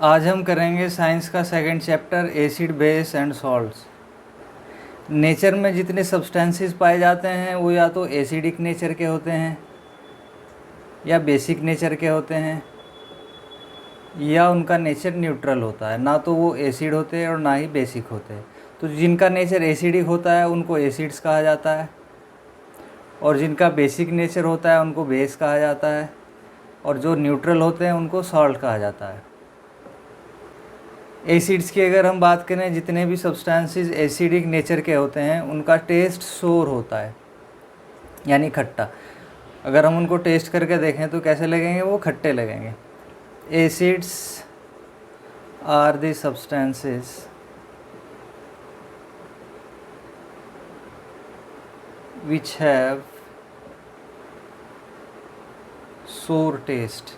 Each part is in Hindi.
आज हम करेंगे साइंस का second chapter acid base and salts. Nature में जितने सब्सटेंसेस पाए जाते हैं वो या तो एसिडिक नेचर के होते हैं या बेसिक नेचर के होते हैं या उनका नेचर न्यूट्रल होता है। ना तो वो एसिड होते हैं और ना ही बेसिक होते हैं। तो जिनका नेचर एसिडिक होता है उनको एसिड्स कहा जाता है और जिनका बेसिक नेचर होता है उनको बेस कहा जाता है और जो न्यूट्रल होते हैं उनको सॉल्ट कहा जाता है। एसिड्स की अगर हम बात करें, जितने भी सब्सटेंसेस एसिडिक नेचर के होते हैं उनका टेस्ट सोर होता है यानी खट्टा। अगर हम उनको टेस्ट करके देखें तो कैसे लगेंगे? वो खट्टे लगेंगे। Acids are the substances which have sour taste।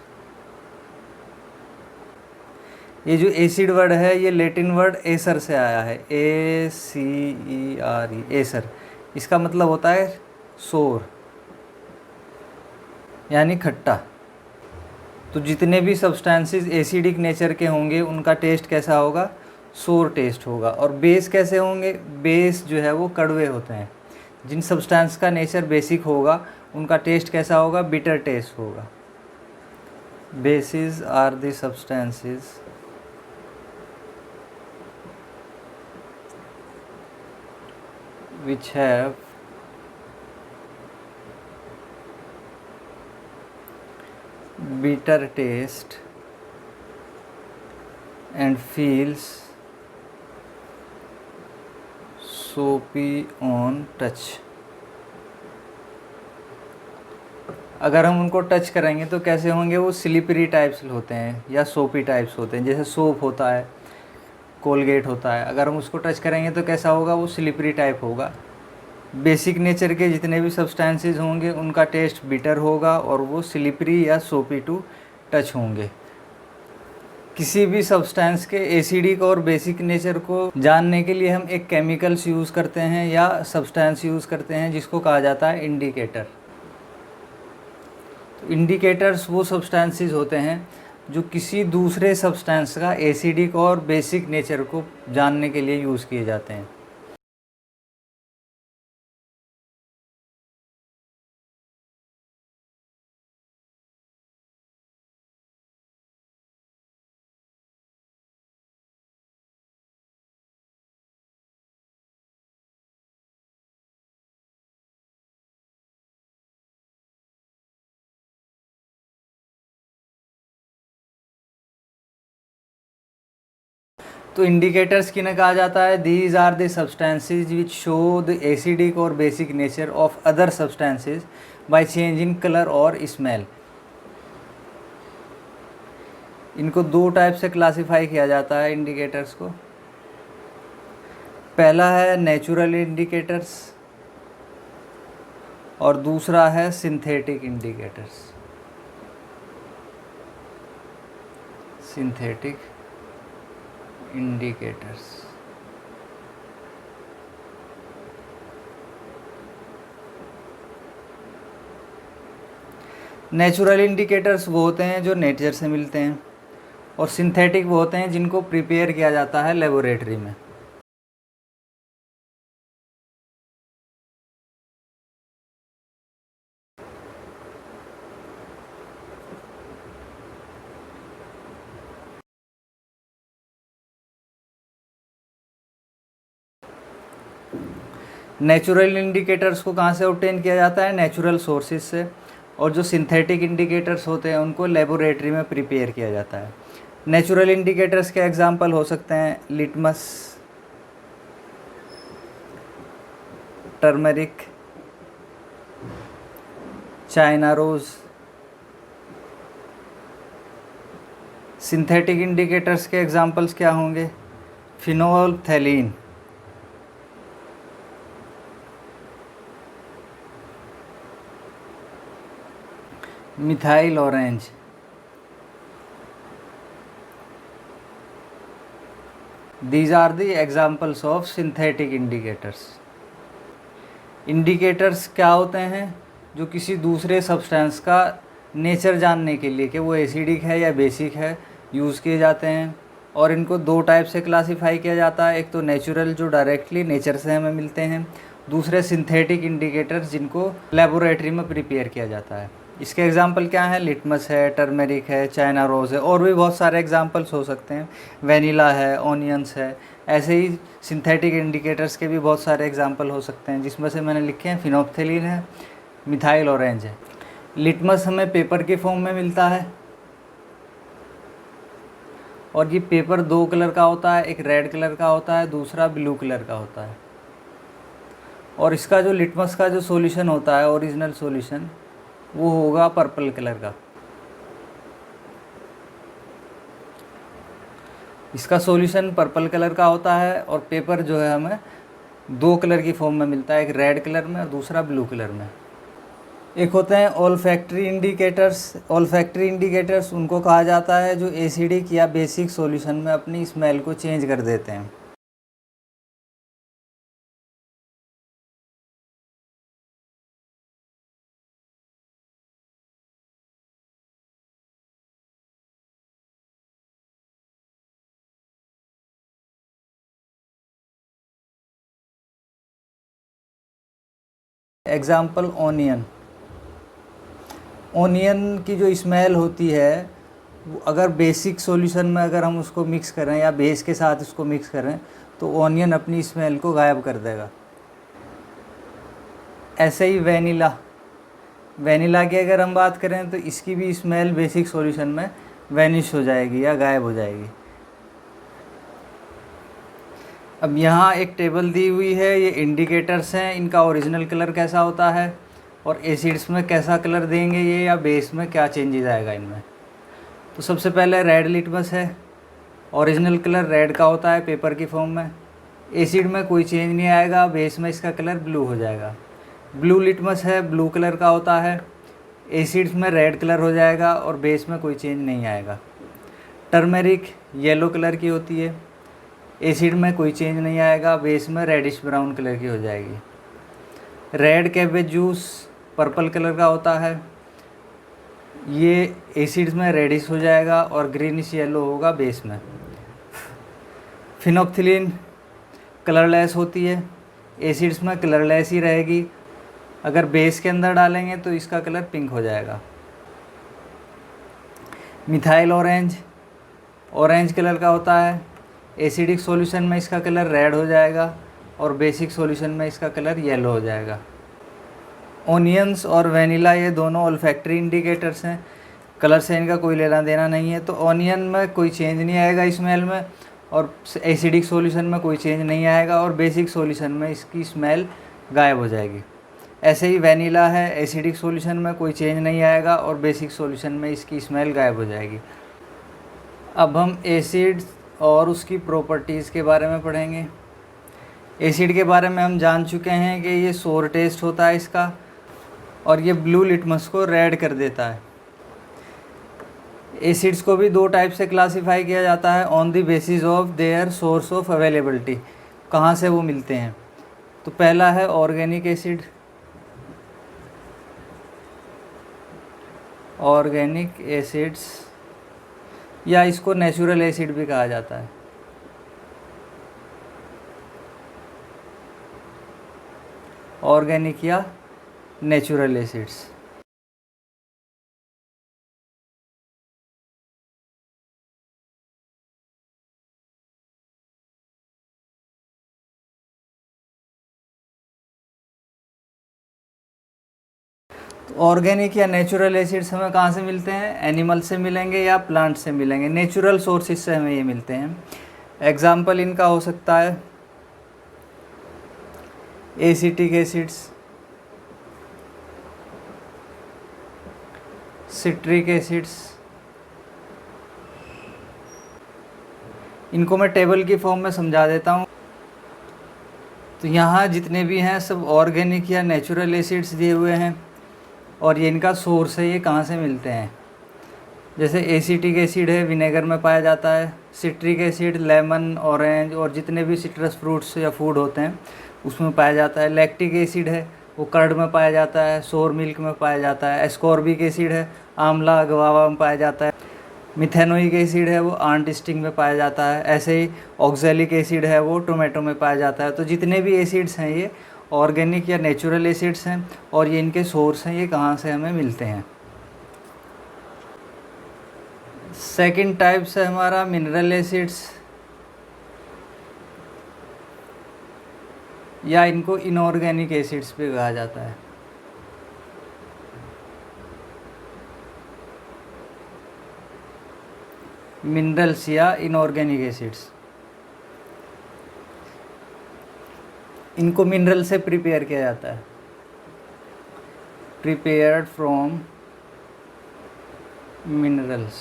ये जो एसिड वर्ड है ये लैटिन वर्ड एसर से आया है, ACERE, एसर। इसका मतलब होता है सोर यानी खट्टा। तो जितने भी सब्सटेंसेस एसिडिक नेचर के होंगे उनका टेस्ट कैसा होगा? सोर टेस्ट होगा। और बेस कैसे होंगे? बेस जो है वो कड़वे होते हैं। जिन सब्सटेंस का नेचर बेसिक होगा उनका टेस्ट कैसा होगा? बिटर टेस्ट होगा। Bases are the substances which have bitter taste and feels soapy on touch। अगर हम उनको टच करेंगे तो कैसे होंगे? वो स्लिपरी टाइप्स होते हैं या सोपी टाइप्स होते हैं। जैसे सोप होता है, कोलगेट होता है, अगर हम उसको टच करेंगे तो कैसा होगा? वो स्लिपरी टाइप होगा। बेसिक नेचर के जितने भी सब्सटेंसेस होंगे उनका टेस्ट बिटर होगा और वो स्लिपरी या सोपी टू टच होंगे। किसी भी सब्सटेंस के एसिडिक और बेसिक नेचर को जानने के लिए हम एक केमिकल्स यूज़ करते हैं या सब्सटेंस यूज़ करते हैं जिसको कहा जाता है इंडिकेटर। तो इंडिकेटर्स वो सब्सटेंसेस होते हैं जो किसी दूसरे सब्सटेंस का एसिडिक और बेसिक नेचर को जानने के लिए यूज़ किए जाते हैं। तो इंडिकेटर्स किन्हें कहा जाता है? These are the substances which show the acidic और basic nature of other substances by change in colour और स्मेल। इनको दो टाइप से क्लासिफाई किया जाता है इंडिकेटर्स को। पहला है नेचुरल इंडिकेटर्स और दूसरा है synthetic indicators. Synthetic indicators natural indicators वो होते हैं जो नेचर से मिलते हैं और सिंथेटिक वो होते हैं जिनको प्रिपेयर किया जाता है लेबोरेटरी में। नेचुरल इंडिकेटर्स को कहाँ से ऑब्टेन किया जाता है? नेचुरल सोर्सेज से। और जो सिंथेटिक इंडिकेटर्स होते हैं उनको लेबोरेटरी में प्रिपेयर किया जाता है। नेचुरल इंडिकेटर्स के एग्जांपल हो सकते हैं litmus, turmeric, China rose. Synthetic indicators के एग्जांपल्स क्या होंगे? Phenolphthalein, methyl orange, these are the examples of synthetic indicators। Indicators क्या होते हैं? जो किसी दूसरे सब्सटेंस का नेचर जानने के लिए कि वो एसिडिक है या बेसिक है यूज़ किए जाते हैं। और इनको दो टाइप से क्लासीफाई किया जाता है, एक तो नेचुरल जो डायरेक्टली नेचर से हमें मिलते हैं, दूसरे सिंथेटिक इंडिकेटर्स जिनको लेबोरेटरी में प्रिपेयर किया जाता है। इसके एग्जांपल क्या हैं? लिटमस है, टर्मेरिक है, चाइना रोज़ है, और भी बहुत सारे एग्जांपल्स हो सकते हैं। वेनिला है, ऑनियंस है, ऐसे ही सिंथेटिक इंडिकेटर्स के भी बहुत सारे एग्जांपल हो सकते हैं, जिसमें से मैंने लिखे हैं फिनोप्थेलिन है, मिथाइल ऑरेंज है। लिटमस हमें पेपर के फॉर्म में मिलता है, और ये पेपर दो कलर का होता है, एक रेड कलर का होता है, दूसरा ब्लू कलर का होता है। और इसका जो लिटमस का जो सॉल्यूशन होता है, ओरिजिनल सॉल्यूशन, वो होगा पर्पल कलर का। इसका सॉल्यूशन पर्पल कलर का होता है, और पेपर जो है हमें दो कलर की फॉर्म में मिलता है, एक रेड कलर में और दूसरा ब्लू कलर में। एक होते हैं ओल्फैक्टरी इंडिकेटर्स। ओल्फैक्टरी इंडिकेटर्स उनको कहा जाता है जो एसिडिक या बेसिक सॉल्यूशन में अपनी स्मेल को चेंज कर देते हैं। Example onion. ऑनियन की जो स्मेल होती है, वो अगर बेसिक सॉल्यूशन में अगर हम उसको मिक्स करें या बेस के साथ उसको मिक्स करें तो ऑनियन अपनी स्मेल को गायब कर देगा। ऐसे ही वेनिला। वेनिला की अगर हम बात करें तो इसकी भी स्मेल बेसिक सॉल्यूशन में वैनिश हो जाएगी या गायब हो जाएगी। अब यहाँ एक टेबल दी हुई है, ये इंडिकेटर्स हैं, इनका ओरिजिनल कलर कैसा होता है और एसिड्स में कैसा कलर देंगे ये, या बेस में क्या चेंजेस आएगा इनमें। तो सबसे पहले रेड लिटमस है, ओरिजिनल कलर रेड का होता है पेपर की फॉर्म में, एसिड में कोई चेंज नहीं आएगा, बेस में इसका कलर ब्लू हो जाएगा। ब्लू लिटमस है, ब्लू कलर का होता है, एसिड्स में रेड कलर हो जाएगा और बेस में कोई चेंज नहीं आएगा। टर्मेरिक येलो कलर की होती है, एसिड में कोई चेंज नहीं आएगा, बेस में रेडिश ब्राउन कलर की हो जाएगी। Red cabbage juice purple colour का होता है, ये एसिड्स में रेडिश हो जाएगा और ग्रीनिश येलो होगा बेस में। फिनोप्थिलीन कलरलेस होती है, एसिड्स में कलरलेस ही रहेगी, अगर बेस के अंदर डालेंगे तो इसका कलर पिंक हो जाएगा। मिथाइल ऑरेंज ऑरेंज कलर का होता है, एसिडिक सॉल्यूशन में इसका कलर रेड हो जाएगा और बेसिक सॉल्यूशन में इसका कलर येलो हो जाएगा। ऑनियंस और वेनिला ये दोनों ओल्फैक्टरी इंडिकेटर्स हैं, कलर से इनका कोई लेना देना नहीं है। तो ऑनियन में कोई चेंज नहीं आएगा स्मेल में, और एसिडिक सॉल्यूशन में कोई चेंज नहीं आएगा, और बेसिक सॉल्यूशन में इसकी स्मेल गायब हो जाएगी। ऐसे ही वेनिला है, एसिडिक सॉल्यूशन में कोई चेंज नहीं आएगा और बेसिक सॉल्यूशन में इसकी स्मेल गायब हो जाएगी। अब हम एसिड्स और उसकी प्रॉपर्टीज़ के बारे में पढ़ेंगे। एसिड के बारे में हम जान चुके हैं कि ये सोर टेस्ट होता है इसका, और ये ब्लू लिटमस को रेड कर देता है। एसिड्स को भी दो टाइप से क्लासीफाई किया जाता है, on the basis of their source of availability, कहाँ से वो मिलते हैं। तो पहला है ऑर्गेनिक एसिड। ऑर्गेनिक एसिड्स, या इसको नेचुरल एसिड भी कहा जाता है। ऑर्गेनिक या नेचुरल एसिड्स। ऑर्गेनिक या नेचुरल एसिड्स हमें कहाँ से मिलते हैं? एनिमल से मिलेंगे या प्लांट से मिलेंगे, नेचुरल सोर्सेज से हमें ये मिलते हैं। एग्जाम्पल इनका हो सकता है एसिटिक एसिड्स, सिट्रिक एसिड्स। इनको मैं टेबल की फॉर्म में समझा देता हूँ। तो यहाँ जितने भी हैं सब ऑर्गेनिक या नेचुरल एसिड्स दिए हुए हैं, और ये इनका सोर्स है, ये कहाँ से मिलते हैं। जैसे एसिटिक एसिड है, विनेगर में पाया जाता है। सिट्रिक एसिड लेमन, ऑरेंज और जितने भी सिट्रस फ्रूट्स या फूड होते हैं उसमें पाया जाता है। लैक्टिक एसिड है, वो कर्ड में पाया जाता है, सोर मिल्क में पाया जाता है। एस्कॉर्बिक एसिड है, आंवला गवावा में पाया जाता है। मिथेनोइक एसिड है वो आंट स्टिंग में पाया जाता है। ऐसे ही ऑक्जेलिक एसिड है वो टोमेटो में पाया जाता है। तो जितने भी एसिड्स हैं ये ऑर्गेनिक या नेचुरल एसिड्स हैं, और ये इनके सोर्स हैं, ये कहाँ से हमें मिलते हैं। सेकंड टाइप्स है हमारा मिनरल एसिड्स, या इनको इनऑर्गेनिक एसिड्स भी कहा जाता है। मिनरल्स या इनऑर्गेनिक एसिड्स, इनको मिनरल से प्रिपेयर किया जाता है, प्रिपेयर्ड फ्रॉम मिनरल्स।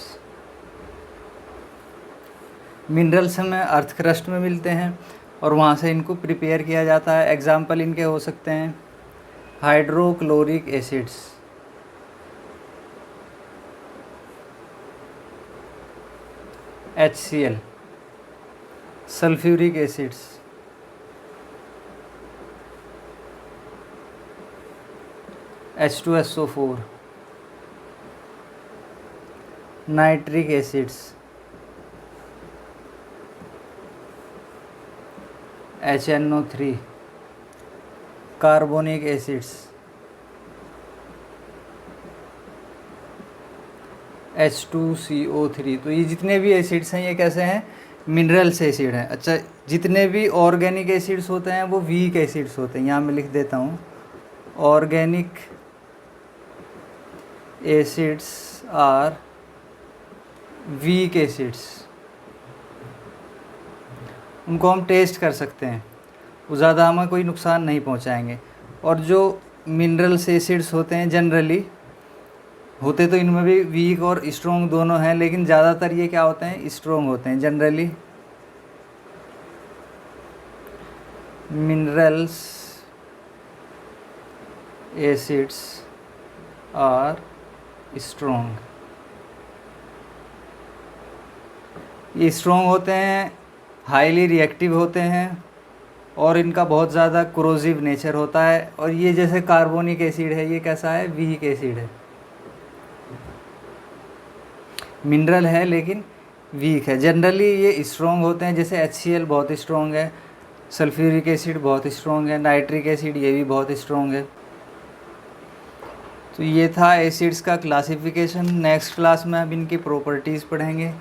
मिनरल्स हमें अर्थ क्रस्ट में मिलते हैं और वहाँ से इनको प्रिपेयर किया जाता है। एग्जाम्पल इनके हो सकते हैं hydrochloric acids, HCl, sulphuric acids, H2SO4, nitric acids, HNO3, carbonic acids, H2CO3। तो ये जितने भी एसिड्स हैं ये कैसे हैं, मिनरल्स एसिड हैं। अच्छा, जितने भी ऑर्गेनिक एसिड्स होते हैं वो वीक एसिड्स होते हैं। यहाँ मैं लिख देता हूँ, organic acids are weak acids. उनको हम टेस्ट कर सकते हैं, वो ज़्यादा हमें कोई नुकसान नहीं पहुँचाएंगे। और जो मिनरल्स एसिड्स होते हैं जनरली होते तो इनमें भी वीक और स्ट्रॉन्ग दोनों हैं, लेकिन ज़्यादातर ये क्या होते हैं, स्ट्रॉन्ग होते हैं। Generally minerals acids are strong. ये स्ट्रॉन्ग होते हैं, हाईली रिएक्टिव होते हैं, और इनका बहुत ज़्यादा कोरोसिव नेचर होता है। और ये जैसे कार्बोनिक एसिड है, ये कैसा है, वीक एसिड है। मिनरल है लेकिन वीक है। जनरली ये स्ट्रॉन्ग होते हैं, जैसे HCl बहुत स्ट्रॉन्ग है, सल्फ्यूरिक एसिड बहुत स्ट्रॉन्ग है, नाइट्रिक एसिड ये भी बहुत स्ट्रॉन्ग है। तो ये था एसिड्स का क्लासिफिकेशन। नेक्स्ट क्लास में हम इनकी प्रॉपर्टीज़ पढ़ेंगे।